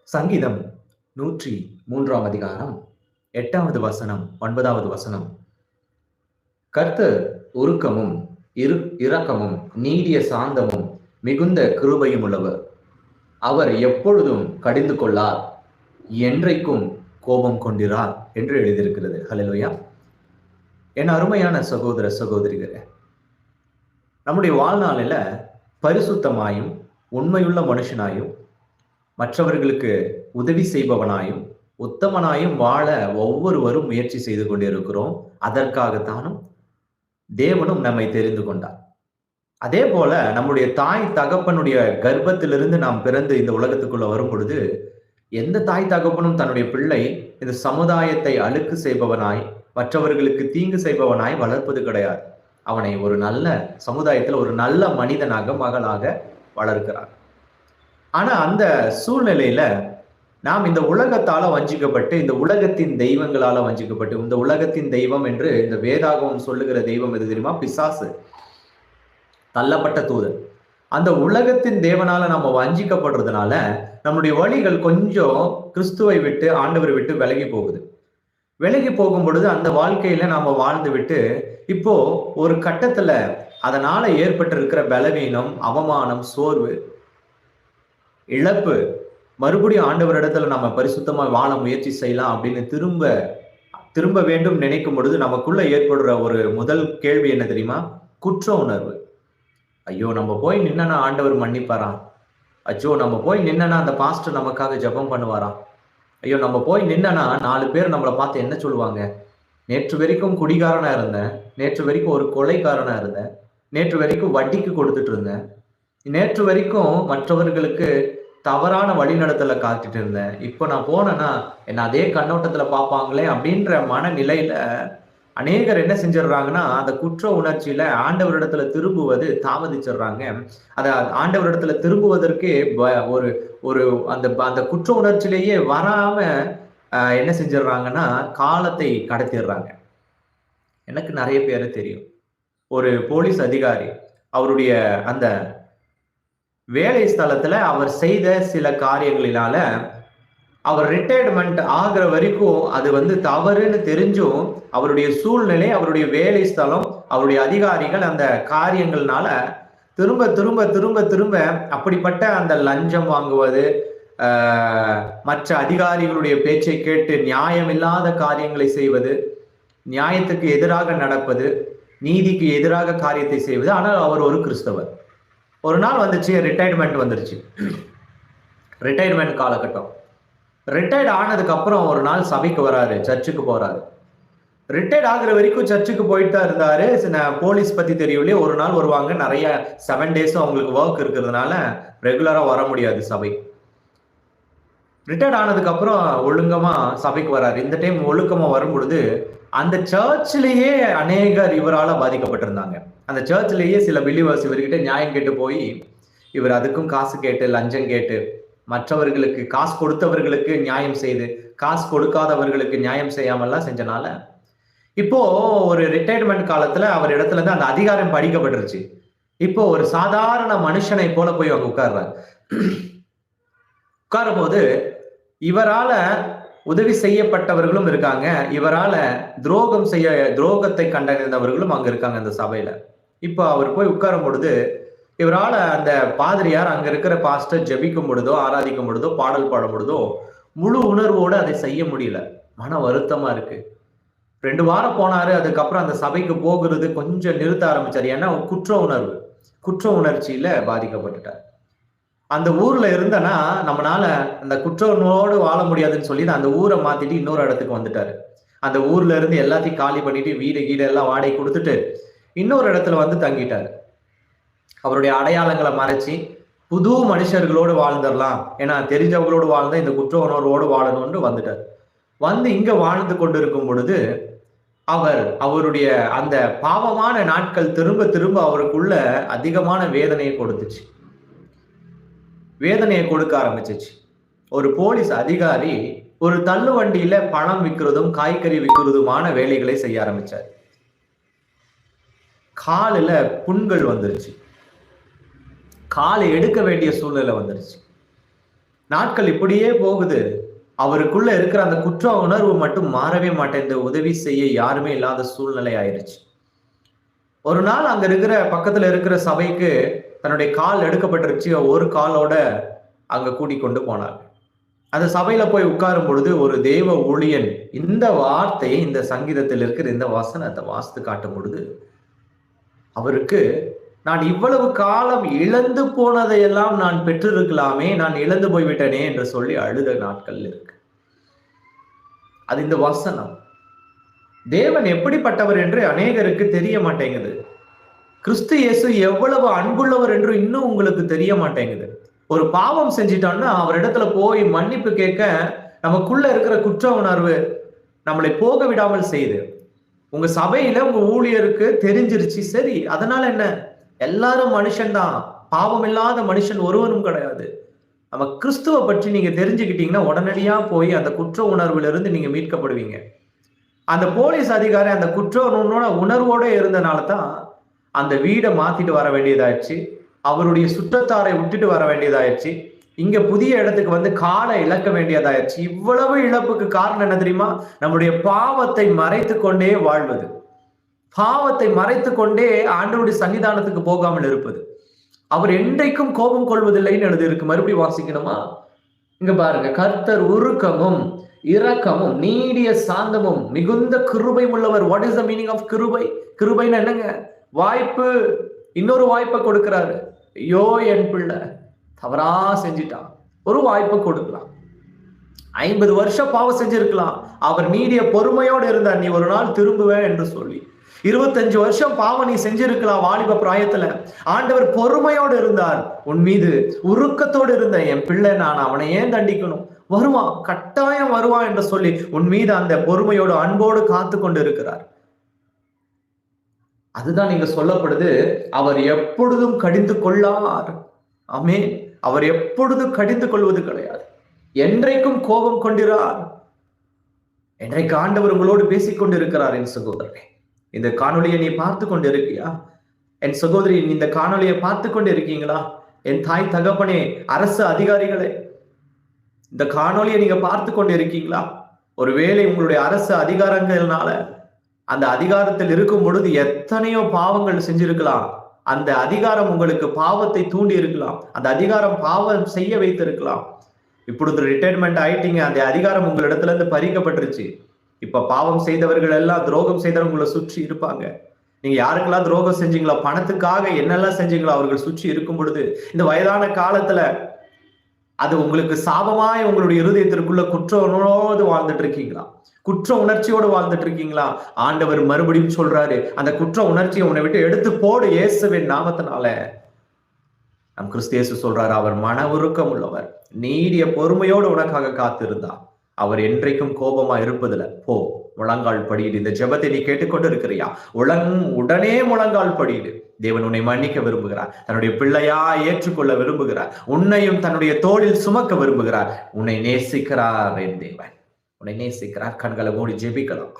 சங்கீதம் 103 அதிகாரம் 8வது வசனம் 9வது வசனம். கர்த்தர் உருக்கமும் இரக்கமும் நீடிய சாந்தமும் மிகுந்த கிருபையும் உள்ளவர். அவர் எப்பொழுதும் கடிந்து கொள்ளார், என்றைக்கும் கோபம் கொண்டிரார் என்று எழுதியிருக்கிறது. ஹல்லேலூயா. என் அருமையான சகோதர சகோதரிகளே, நம்முடைய வாழ்நாளில பரிசுத்தமாயும் உண்மையுள்ள மனுஷனாயும் மற்றவர்களுக்கு உதவி செய்பவனாயும் உத்தமனாயும் வாழ ஒவ்வொருவரும் முயற்சி செய்து கொண்டிருக்கிறோம். அதற்காகத்தானும் தேவனும் நம்மை தெரிந்து கொண்டார். அதே போல நம்முடைய தாய் தகப்பனுடைய கர்ப்பத்திலிருந்து நாம் பிறந்து இந்த உலகத்துக்குள்ள வரும் பொழுது எந்த தாய் தகப்பனும் தன்னுடைய பிள்ளை இந்த சமுதாயத்தை அழுக்கு செய்பவனாய் மற்றவர்களுக்கு தீங்கு செய்பவனாய் வளர்ப்பது கிடையாது. அவனை ஒரு நல்ல சமுதாயத்தில் ஒரு நல்ல மனிதனாக மகளாக வளர்க்கிறார். ஆனா அந்த சூழ்நிலையில நாம் இந்த உலகத்தால வஞ்சிக்கப்பட்டு, இந்த உலகத்தின் தெய்வங்களால வஞ்சிக்கப்பட்டு, இந்த உலகத்தின் தெய்வம் என்று இந்த வேதாகமம் சொல்லுகிற தெய்வம் எது தெரியுமா? பிசாசு, தள்ளப்பட்ட தூதன். அந்த உலகத்தின் தேவனால நம்ம வஞ்சிக்கப்படுறதுனால நம்முடைய வழிகள் கொஞ்சம் கிறிஸ்துவை விட்டு ஆண்டவரை விட்டு விலகி போகுது. விலகி போகும் பொழுது அந்த வாழ்க்கையில நாம வாழ்ந்து விட்டு இப்போ ஒரு கட்டத்துல அதனால ஏற்பட்டிருக்கிற பலவீனம், அவமானம், சோர்வு, இழப்பு, மறுபடியும் ஆண்டவரிடத்துல நம்ம பரிசுத்தமா வாழ முயற்சி செய்யலாம் அப்படின்னு திரும்ப வேண்டும் நினைக்கும் பொழுது நமக்குள்ள ஏற்படுற ஒரு முதல் கேள்வி என்ன தெரியுமா? குற்ற உணர்வு. ஐயோ, நம்ம போய் நின்னா ஆண்டவர் மன்னிப்பாரா? ஐயோ, நம்ம போய் நின்னா அந்த பாஸ்டர் நமக்காக ஜெபம் பண்ணுவாரா? ஐயோ, நம்ம போய் நின்னா 4 பேர் நம்மளை பார்த்து என்ன சொல்லுவாங்க? நேற்று வரைக்கும் குடிகாரனா இருந்தேன், நேற்று வரைக்கும் ஒரு கொலைக்காரனா இருந்தேன், நேற்று வரைக்கும் வட்டிக்கு கொடுத்துட்டு இருந்தேன், நேற்று வரைக்கும் மற்றவர்களுக்கு தவறான வழிநடத்தலை காத்துட்டு இருந்தேன், இப்போ நான் போனேன்னா என்ன அதே கண்ணோட்டத்துல பார்ப்பாங்களே அப்படின்ற மனநிலையில அநேகர் என்ன செஞ்சிடறாங்கன்னா அந்த குற்ற உணர்ச்சியில ஆண்டவரிடத்துல திரும்புவது தாமதிச்சிடுறாங்க. அத ஆண்டவரிடத்துல திரும்புவதற்கு ஒரு ஒரு அந்த அந்த குற்ற உணர்ச்சியிலேயே வராம என்ன செஞ்சிடறாங்கன்னா காலத்தை கடத்திடுறாங்க. எனக்கு நிறைய பேரை தெரியும். ஒரு போலீஸ் அதிகாரி அவருடைய அந்த வேலை ஸ்தலத்துல அவர் செய்த சில காரியங்களினால அவர் ரிட்டையர்மெண்ட் ஆகிற வரைக்கும் அது தவறுன்னு தெரிஞ்சும் அவருடைய சூழ்நிலை, அவருடைய வேலை ஸ்தலம், அவருடைய அதிகாரிகள் அந்த காரியங்கள்னால திரும்ப திரும்ப திரும்ப திரும்ப அப்படிப்பட்ட அந்த லஞ்சம் வாங்குவது, மற்ற அதிகாரிகளுடைய பேச்சை கேட்டு நியாயம் இல்லாத காரியங்களை செய்வது, நியாயத்துக்கு எதிராக நடப்பது, நீதிக்கு எதிராக காரியத்தை செய்வது. ஆனால் அவர் ஒரு கிறிஸ்தவர். ஒரு நாள் வந்துச்சு, ரிட்டையர்மெண்ட் வந்துருச்சு. ரிட்டையர்மெண்ட் காலகட்டம். ரிட்டையர்ட் ஆனதுக்கு அப்புறம் ஒரு நாள் சபைக்கு வராரு, சர்ச்சுக்கு போறாரு. ரிட்டையர்ட் ஆகுற வரைக்கும் சர்ச்சுக்கு போயிட்டு தான் இருந்தாரு. போலீஸ் பத்தி தெரியலையே, ஒரு நாள் வருவாங்க, நிறைய 7 டேஸும் அவங்களுக்கு ஒர்க் இருக்கிறதுனால ரெகுலரா வர முடியாது சபை. ரிட்டையர்ட் ஆனதுக்கு அப்புறம் ஒழுங்கமா சபைக்கு வராரு. இந்த டைம் ஒழுக்கமா வரும் பொழுது அந்த சர்ச்சிலேயே அநேகர் இவரால பாதிக்கப்பட்டிருந்தாங்க. அந்த சர்ச்சிலேயே சில பிலீவர்ஸ் இவர்கிட்ட நியாயம் கேட்டு போய் இவர் அதுக்கும் காசு கேட்டு லஞ்சம் கேட்டு மற்றவர்களுக்கு காசு கொடுத்தவர்களுக்கு நியாயம் செய்து காசு கொடுக்காதவர்களுக்கு நியாயம் செய்யாமல்லாம் செஞ்சனால இப்போ ஒரு ரிட்டையர்மெண்ட் காலத்துல அவர் இடத்துல இருந்து அந்த அதிகாரம் படிக்கப்பட்டுருச்சு. இப்போ ஒரு சாதாரண மனுஷனை போல போய் அவங்க உட்கார்றாரு. உட்காரும் போது இவரால உதவி செய்யப்பட்டவர்களும் இருக்காங்க, இவரால துரோகத்தை கண்டறிந்தவர்களும் அங்க இருக்காங்க அந்த சபையில. இப்போ அவர் போய் உட்காரும் பொழுது இவரால அந்த பாதிரியார் அங்க இருக்கிற பாஸ்டர் ஜெபிக்கும் பொழுதோ, ஆராதிக்கும் பொழுதோ, பாடல் பாடும் பொழுதோ முழு உணர்வோடு அதை செய்ய முடியல. மன வருத்தமா இருக்கு. 2 வாரம் போனாரு. அதுக்கப்புறம் அந்த சபைக்கு போகிறது கொஞ்சம் நிறுத்த ஆரம்பிச்சாரு. ஏன்னா குற்ற உணர்ச்சியில பாதிக்கப்பட்டுட்டார். அந்த ஊர்ல இருந்தனா நம்மளால அந்த குற்றனோடு வாழ முடியாதுன்னு சொல்லி அந்த ஊரை மாத்திட்டு இன்னொரு இடத்துக்கு வந்துட்டாரு. அந்த ஊர்ல இருந்து எல்லாத்தையும் காலி பண்ணிட்டு வீடு எல்லாம் வாடகை கொடுத்துட்டு இன்னொரு இடத்துல வந்து தங்கிட்டாரு. அவருடைய அடையாளங்களை மறைச்சி புது மனுஷர்களோடு வாழ்ந்துடலாம், ஏன்னா தெரிஞ்சவங்களோடு வாழ்ந்தா இந்த குற்ற உணர்வோடு வாழணும்னு வந்துட்டார். வந்து இங்க வாழ்ந்து கொண்டிருக்கும் பொழுது அவருடைய அந்த பாவமான நாட்கள் திரும்ப திரும்ப அவருக்குள்ள அதிகமான வேதனையை கொடுக்க ஆரம்பிச்சிச்சு. ஒரு போலீஸ் அதிகாரி ஒரு தள்ளு வண்டியில பழம் விற்கிறதும் காய்கறி விற்கிறதுமான வேலைகளை செய்ய ஆரம்பிச்சார். காலில புண்கள் வந்துருச்சு, காலை எடுக்க வேண்டிய சூழ்நிலை வந்துருச்சு. நாட்கள் இப்படியே போகுது. அவருக்குள்ள இருக்கிற அந்த குற்ற உணர்வு மட்டும் மாறவே மாட்டேங்குது. உதவி செய்ய யாருமே இல்லாத சூழ்நிலை ஆயிருச்சு. ஒரு நாள் அங்க இருக்கிற பக்கத்துல இருக்கிற சபைக்கு தன்னுடைய கால் எடுக்கப்பட்டுருச்சு. ஒரு காலோட அங்க கூட்டிக் கொண்டு போனாங்க. அந்த சபையில போய் உட்காரும் பொழுது ஒரு தேவ ஊழியன் இந்த வார்த்தையை, இந்த சங்கீதத்தில் இருக்கிற இந்த வசனத்தை வாசித்து காட்டும் பொழுது அவருக்கு, நான் இவ்வளவு காலம் இழந்து போனதையெல்லாம் நான் பெற்றிருக்கலாமே, நான் இழந்து போய்விட்டனே என்று சொல்லி அழுத நாட்கள் இருக்கு. அது இந்த வசனம். தேவன் எப்படிப்பட்டவர் என்று அநேகருக்கு தெரிய மாட்டேங்குது. கிறிஸ்து இயேசு எவ்வளவு அன்புள்ளவர் என்று இன்னும் உங்களுக்கு தெரிய மாட்டேங்குது. ஒரு பாவம் செஞ்சிட்டோம்னா அவரிடத்துல போய் மன்னிப்பு கேட்க நமக்குள்ள இருக்கிற குற்ற உணர்வு நம்மளை போக விடாமல் செய்யுது. உங்க சபையில உங்க ஊழியருக்கு தெரிஞ்சிருச்சு, சரி, அதனால என்ன? எல்லாரும் மனுஷன்தான், பாவம் இல்லாத மனுஷன் ஒருவனும் கிடையாது. நம்ம கிறிஸ்துவ பற்றி நீங்க தெரிஞ்சுக்கிட்டீங்கன்னா உடனடியா போய் அந்த குற்ற உணர்வுல இருந்து நீங்க மீட்கப்படுவீங்க. அந்த போலீஸ் அதிகாரி அந்த குற்ற உணர்வோட இருந்தனால தான் அந்த வீடை மாத்திட்டு வர வேண்டியதாச்சு. அவருடைய சுற்றத்தாரை விட்டுட்டு வர வேண்டியதாயிருச்சு. இங்க புதிய இடத்துக்கு வந்து காலை இழக்க வேண்டியதாயிருச்சு. இவ்வளவு இழப்புக்கு காரணம் என்ன தெரியுமா? நம்முடைய பாவத்தை மறைத்து கொண்டே வாழ்வது, பாவத்தை மறைத்து கொண்டே ஆண்டவருடைய சன்னிதானத்துக்கு போகாமல் இருப்பது. அவர் என்றைக்கும் கோபம் கொள்வதில்லைன்னு எழுதி இருக்கு. மறுபடியும் வாசிக்கணுமா? இங்க பாருங்க, கர்த்தர் உருக்கமும் இரக்கமும் நீடிய சாந்தமும் மிகுந்த கிருபை உள்ளவர். What is the meaning of கிருபை? கிருபைன்னு என்னங்க? வாய்ப்பு, இன்னொரு வாய்ப்பை கொடுக்கிறாரு. ஐயோ, என் பிள்ளை தவறா செஞ்சிட்டான், ஒரு வாய்ப்பு கொடுக்கலாம். 50 வருஷம் பாவம் செஞ்சிருக்கலாம். அவர் நீடிய பொறுமையோடு இருந்தார், நீ ஒரு நாள் திரும்புவேன் என்று சொல்லி. 25 வருஷம் பாவம் நீ செஞ்சிருக்கலாம் வாலிப பிராயத்துல. ஆண்டவர் பொறுமையோடு இருந்தார், உன் மீது உருக்கத்தோடு இருந்த என் பிள்ளை, நான் அவனை ஏன் தண்டிக்கணும்? வருவான், கட்டாயம் வருவான் என்று சொல்லி உன் மீது அந்த பொறுமையோடு அன்போடு காத்து கொண்டு இருக்கிறார். அதுதான் நீங்க சொல்லப்படுது, அவர் எப்பொழுதும் கடிந்து கொள்ளார். ஆமென். அவர் எப்பொழுதும் கடிந்து கொள்வது கிடையாது. என்றைக்கும் கோபம் கொண்டிரார். என்றைக்கு ஆண்டவர் உங்களோடு பேசிக் கொண்டிருக்கிறார். என் சகோதரனே, இந்த காணொலியை நீ பார்த்து கொண்டு இருக்கியா? என் சகோதரி, இந்த காணொலியை பார்த்து கொண்டு இருக்கீங்களா? என் தாய் தகப்பனே, அரசு அதிகாரிகளே, இந்த காணொலியை நீங்க பார்த்து கொண்டு இருக்கீங்களா? ஒருவேளை உங்களுடைய அரசு அதிகாரங்கள்னால, அந்த அதிகாரத்தில் இருக்கும் பொழுது எத்தனையோ பாவங்கள் செஞ்சிருக்கலாம். அந்த அதிகாரம் உங்களுக்கு பாவத்தை தூண்டி இருக்கலாம். அந்த அதிகாரம் பாவம் செய்ய வைத்திருக்கலாம். இப்பொழுது ரிட்டையர்மெண்ட் ஆயிட்டீங்க, அந்த அதிகாரம் உங்களிடத்துல இருந்து பறிக்கப்பட்டுருச்சு. இப்ப பாவம் செய்தவர்கள் எல்லாம், துரோகம் செய்தவர்கள் உங்களை சுற்றி இருப்பாங்க. நீங்க யாருக்கெல்லாம் துரோகம் செஞ்சீங்களோ, பணத்துக்காக என்னெல்லாம் செஞ்சீங்களோ, அவர்கள் சுற்றி இருக்கும் பொழுது இந்த வயதான காலத்துல அது உங்களுக்கு சாபமாய் உங்களுடைய இருதயத்திற்குள்ள குற்ற உணர்வோடு வாழ்ந்துட்டு இருக்கீங்களா? குற்ற உணர்ச்சியோடு வாழ்ந்துட்டு இருக்கீங்களா? ஆண்டவர் மறுபடியும் சொல்றாரு, அந்த குற்ற உணர்ச்சியை உன்னை விட்டு எடுத்து போடு இயேசுவின் நாமத்தினால. நம் கிறிஸ்து இயேசு சொல்றாரு, அவர் மன உருக்கம் உள்ளவர், நீடிய பொறுமையோடு உனக்காக காத்திருந்தார். அவர் என்றைக்கும் கோபமா இருப்பதில்ல. போ, முழங்கால் படியிடு. இந்த ஜெபத்தை நீ கேட்டுக்கொண்டு இருக்கிறியா? உடனே முழங்கால் படியிடு. தேவன் உன்னை மன்னிக்க விரும்புகிறார். தன்னுடைய பிள்ளையா ஏற்றுக்கொள்ள விரும்புகிறார். உன்னையும் தன்னுடைய தோளில் சுமக்க விரும்புகிறார். உன்னை நேசிக்கிறார். என் தேவன் உன்னை நேசிக்கிறார். கண்களை மூடி ஜெபிக்கலாம்.